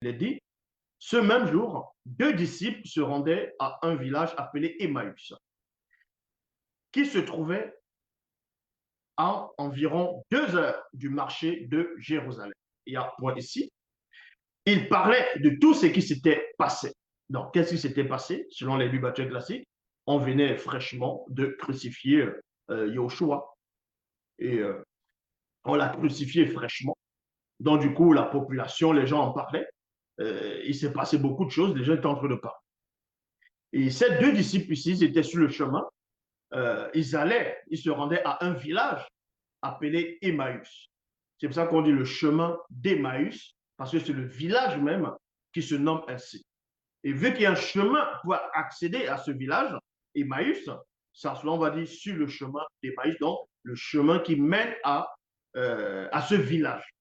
Il est dit, ce même jour, deux disciples se rendaient à un village appelé Emmaüs, qui se trouvait à environ 2 heures du marché de Jérusalem. Il y a un point ici. Il parlait de tout ce qui s'était passé. Donc, qu'est-ce qui s'était passé? Selon les Bibles classiques, on venait fraîchement de crucifier Yoshua. Et on l'a crucifié fraîchement. Donc, du coup, la population, les gens en parlaient. Il s'est passé beaucoup de choses, les gens étaient en train de parler. Et ces deux disciples ici, ils étaient sur le chemin. Ils se rendaient à un village appelé Emmaüs. C'est pour ça qu'on dit le chemin d'Emmaüs, parce que c'est le village même qui se nomme ainsi. Et vu qu'il y a un chemin pour accéder à ce village, Emmaüs, ça, on va dire sur le chemin d'Emmaüs, donc le chemin qui mène à ce village.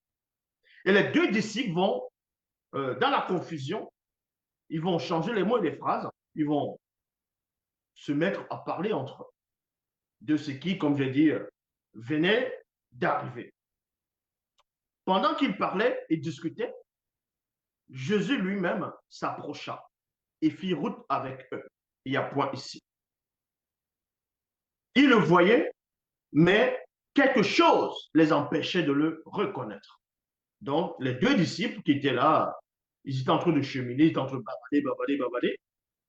Et les deux disciples vont, dans la confusion, ils vont changer les mots et les phrases, ils vont se mettre à parler entre eux de ce qui, comme j'ai dit, venait d'arriver. Pendant qu'ils parlaient et discutaient, Jésus lui-même s'approcha et fit route avec eux. Il y a point ici. Ils le voyaient, mais quelque chose les empêchait de le reconnaître. Donc, les deux disciples qui étaient là, ils étaient en train de cheminer, ils étaient en train de bavarder.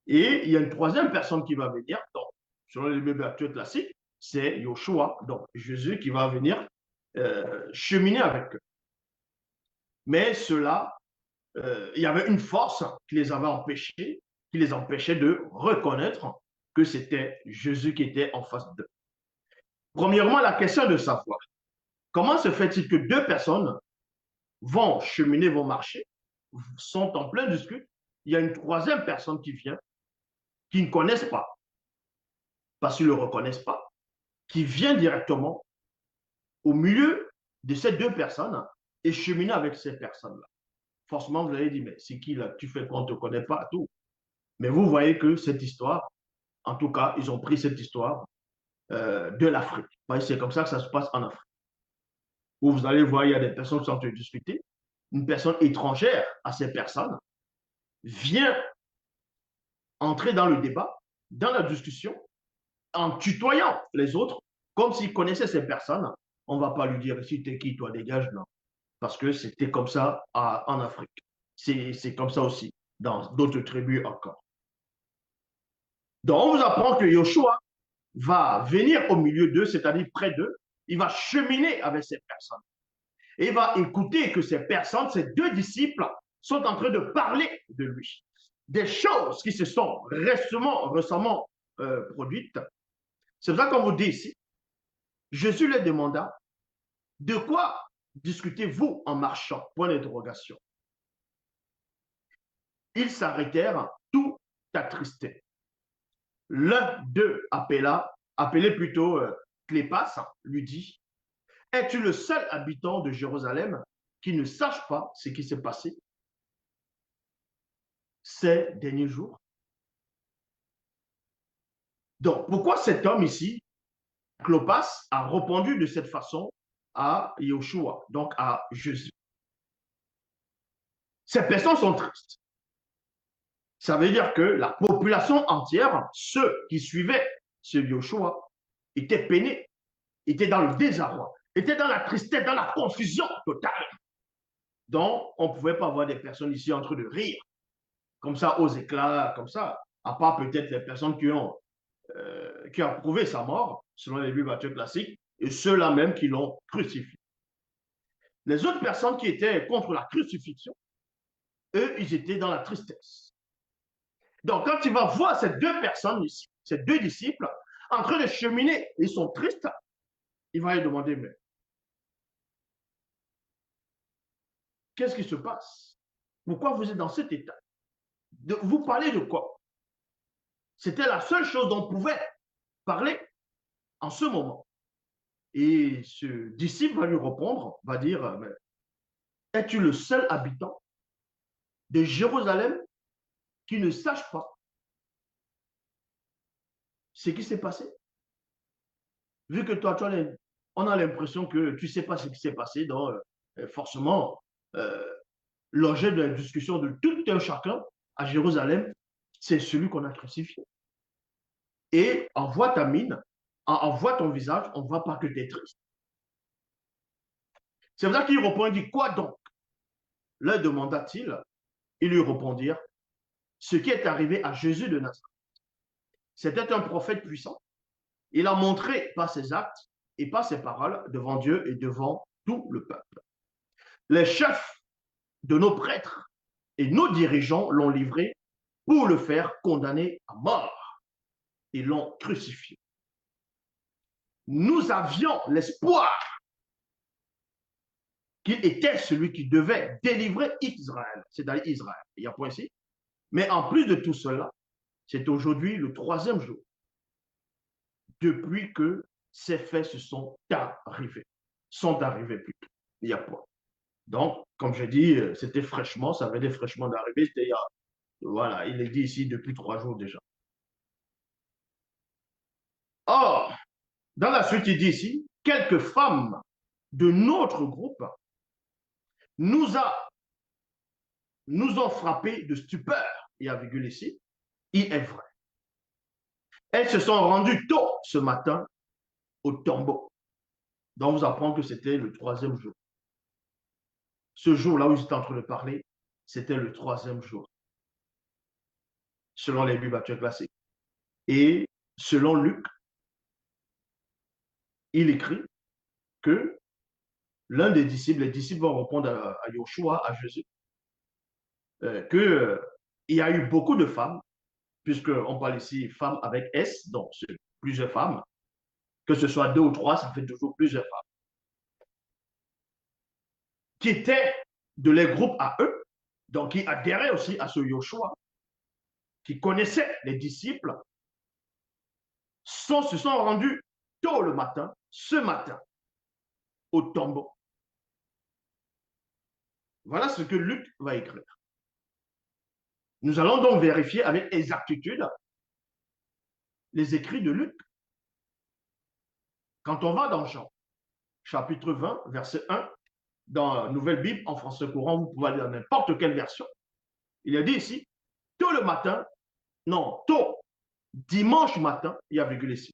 Et il y a une troisième personne qui va venir. Donc, selon les Bibles actuelles classiques, c'est Yoshua, donc Jésus qui va venir cheminer avec eux. Mais cela, il y avait une force qui les avait empêchés, qui les empêchait de reconnaître que c'était Jésus qui était en face d'eux. Premièrement, la question de savoir comment se fait-il que deux personnes vont cheminer, vont marcher, sont en plein discute, il y a une troisième personne qui vient, qui ne connaissent pas, parce qu'ils ne le reconnaissent pas, qui vient directement au milieu de ces deux personnes et cheminer avec ces personnes-là. Forcément, vous allez dire, mais c'est qui là? Tu fais qu'on ne te connaît pas, tout. Mais vous voyez que cette histoire, en tout cas, ils ont pris cette histoire de l'Afrique. C'est comme ça que ça se passe en Afrique. Où vous allez voir, il y a des personnes qui sont en train de discuter. Une personne étrangère à ces personnes vient entrer dans le débat, dans la discussion, en tutoyant les autres, comme s'il connaissait ces personnes. On ne va pas lui dire, si t'es qui, toi, dégage, non. Parce que c'était comme ça en Afrique. C'est comme ça aussi dans d'autres tribus encore. Donc, on vous apprend que Joshua va venir au milieu d'eux, c'est-à-dire près d'eux. Il va cheminer avec ces personnes. Et il va écouter que ces personnes, ces deux disciples, sont en train de parler de lui. Des choses qui se sont récemment produites. C'est pour ça qu'on vous dit ici, Jésus leur demanda, de quoi discutez-vous en marchant? Point d'interrogation. Ils s'arrêtèrent tout attristés. L'un d'eux appelé plutôt Clépas, lui dit, es-tu le seul habitant de Jérusalem qui ne sache pas ce qui s'est passé ces derniers jours? Donc, pourquoi cet homme ici, Clopas, a répondu de cette façon à Yoshua, donc à Jésus? Ces personnes sont tristes. Ça veut dire que la population entière, ceux qui suivaient ce Yoshua, étaient peinés, étaient dans le désarroi, étaient dans la tristesse, dans la confusion totale. Donc, on ne pouvait pas voir des personnes ici en train de rire, comme ça, aux éclats, comme ça, à part peut-être les personnes qui ont approuvé sa mort, selon les Bibles classiques, et ceux-là même qui l'ont crucifié. Les autres personnes qui étaient contre la crucifixion, eux, ils étaient dans la tristesse. Donc, quand tu vas voir ces deux personnes ici, ces deux disciples, en train de cheminer, ils sont tristes, il va lui demander, mais qu'est-ce qui se passe? Pourquoi vous êtes dans cet état? Vous parlez de quoi? C'était la seule chose dont on pouvait parler en ce moment. Et ce disciple va lui répondre, va dire, es-tu le seul habitant de Jérusalem qui ne sache pas ce qui s'est passé? Vu que toi, on a l'impression que tu ne sais pas ce qui s'est passé, donc forcément, l'objet de la discussion de tout un chacun à Jérusalem, c'est celui qu'on a crucifié. Et on voit ta mine, on voit ton visage, on ne voit pas que tu es triste. C'est pour ça qu'il répond, il dit, quoi donc? Leur demanda-t-il. Ils lui répondirent, ce qui est arrivé à Jésus de Nazareth. C'était un prophète puissant. Il a montré par ses actes et par ses paroles devant Dieu et devant tout le peuple. Les chefs de nos prêtres et nos dirigeants l'ont livré pour le faire condamner à mort. Ils l'ont crucifié. Nous avions l'espoir qu'il était celui qui devait délivrer Israël, c'est-à-dire Israël. Il y a point ici. Mais en plus de tout cela, c'est aujourd'hui le troisième jour depuis que ces faits sont arrivés plutôt. Il n'y a point. Donc, comme je dis, c'était fraîchement, ça venait fraîchement d'arriver. C'était, voilà, il est dit ici depuis 3 jours déjà. Or, dans la suite, il dit ici, quelques femmes de notre groupe nous, a, nous ont frappé de stupeur. Il y a virgule ici. Il est vrai. Elles se sont rendues tôt ce matin au tombeau. Donc, vous apprend que c'était le troisième jour. Ce jour-là où j'étais en train de parler, c'était le troisième jour, selon les Bibles actuelles classiques. Et selon Luc, il écrit que l'un des disciples, les disciples vont répondre à Yoshua, à Jésus, qu'il y a eu beaucoup de femmes, puisqu'on parle ici femmes avec S, donc c'est plusieurs femmes, que ce soit 2 ou 3, ça fait toujours plusieurs femmes, qui étaient de les groupes à eux, donc qui adhéraient aussi à ce Yoshua, qui connaissaient les disciples, se sont rendus tôt le matin, ce matin, au tombeau. Voilà ce que Luc va écrire. Nous allons donc vérifier avec exactitude les écrits de Luc. Quand on va dans Jean, chapitre 20, verset 1, dans la Nouvelle Bible, en français courant, vous pouvez aller dans n'importe quelle version, il est dit ici, tôt le matin, non, tôt, dimanche matin, il y a virgule ici,